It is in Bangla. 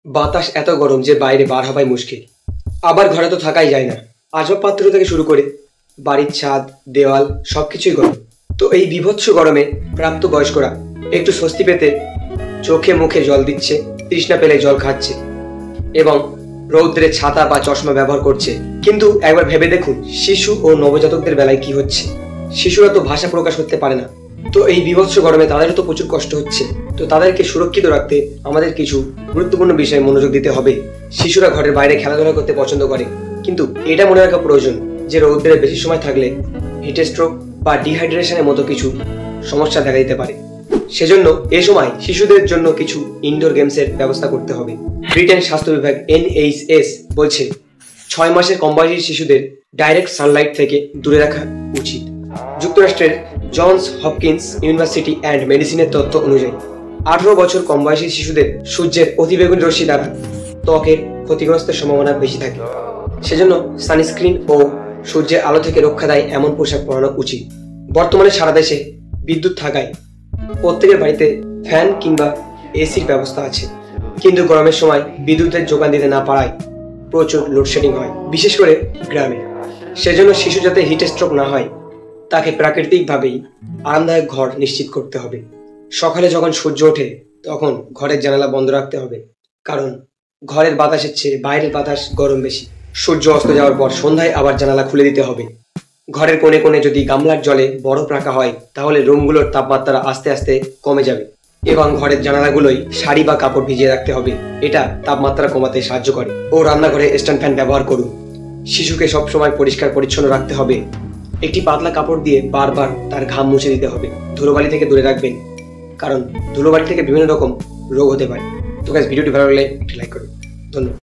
বাতাস এত গরম যে বাইরে বার হওয়াই মুশকিল। আবার ঘরে তো থাকাই যায় না। আসবাবপত্র থেকে শুরু করে বাড়ির ছাদ, দেওয়াল সবকিছুই গরম। তো এই বীভৎস গরমে প্রাপ্তবয়স্করা একটু স্বস্তি পেতে চোখে মুখে জল দিচ্ছে, তৃষ্ণা পেলে জল খাচ্ছে এবং রৌদ্রে ছাতা বা চশমা ব্যবহার করছে। কিন্তু একবার ভেবে দেখুন, শিশু ও নবজাতকদের বেলায় কি হচ্ছে। শিশুরা তো ভাষা প্রকাশ করতে পারে না, তো এই বীভৎস গরমে তাদেরও তো প্রচুর কষ্ট হচ্ছে। তো তাদেরকে সুরক্ষিত রাখতে আমাদের কিছু গুরুত্বপূর্ণ বিষয়ে মনোযোগ দিতে হবে। শিশুরা ঘরের বাইরে খেলাধুলা করতে পছন্দ করে, কিন্তু এটা মনে রাখা প্রয়োজন যে রৌদ্রে বেশি সময় থাকলে হিটস্ট্রোক বা ডিহাইড্রেশনের মতো কিছু সমস্যা দেখা দিতে পারে। সেজন্য এ সময় শিশুদের জন্য কিছু ইনডোর গেমসের ব্যবস্থা করতে হবে। ব্রিটেন স্বাস্থ্য বিভাগ NHS বলছে 6 মাসের কম বয়সী শিশুদের ডাইরেক্ট সানলাইট থেকে দূরে রাখা উচিত। যুক্তরাষ্ট্রের জনস হপকিন্স ইউনিভার্সিটি অ্যান্ড মেডিসিনের তথ্য অনুযায়ী 18 বছর কম বয়সী শিশুদের সূর্যের অতিবেগুনি রশ্মি দ্বারা ত্বকের ক্ষতিগ্রস্তের সম্ভাবনা বেশি থাকে। সেজন্য সানস্ক্রিন ও সূর্যের আলো থেকে রক্ষা দেয় এমন পোশাক পরানো উচিত। বর্তমানে সারা দেশে বিদ্যুৎ থাকায় প্রত্যেকের বাড়িতে ফ্যান কিংবা এসির ব্যবস্থা আছে, কিন্তু গরমের সময় বিদ্যুতের যোগান দিতে না পারায় প্রচুর লোডশেডিং হয়, বিশেষ করে গ্রামে। সেজন্য শিশু যাতে হিট স্ট্রোক না হয় তাকে প্রাকৃতিকভাবেই আরামদায়ক ঘর নিশ্চিত করতে হবে। সকালে যখন সূর্য ওঠে তখন ঘরের জানালা বন্ধ রাখতে হবে, কারণ ঘরের বাতাসের চেয়ে বাইরের বাতাস গরম বেশি। সূর্য অস্ত যাওয়ার পর সন্ধ্যায় আবার জানালা খুলে দিতে হবে। ঘরের কোণে কোণে যদি গামলার জলে বরফ রাখা হয় তাহলে রুমগুলোর তাপমাত্রা আস্তে আস্তে কমে যাবে এবং ঘরের জানালাগুলোই শাড়ি বা কাপড় ভিজিয়ে রাখতে হবে। এটা তাপমাত্রা কমাতে সাহায্য করে। ও রান্নাঘরে স্ট্যান্ড ফ্যান ব্যবহার করুন। শিশুকে সবসময় পরিষ্কার পরিচ্ছন্ন রাখতে হবে। একটি পাতলা কাপড় দিয়ে বারবার তার ঘাম মুছে দিতে হবে। ধুলোবালি থেকে দূরে রাখবেন, কারণ ধুলোবালি থেকে বিভিন্ন রকম রোগ হতে পারে। তো গাইস, ভিডিওটি ভালো লাগলে একটি লাইক করুন। ধন্যবাদ।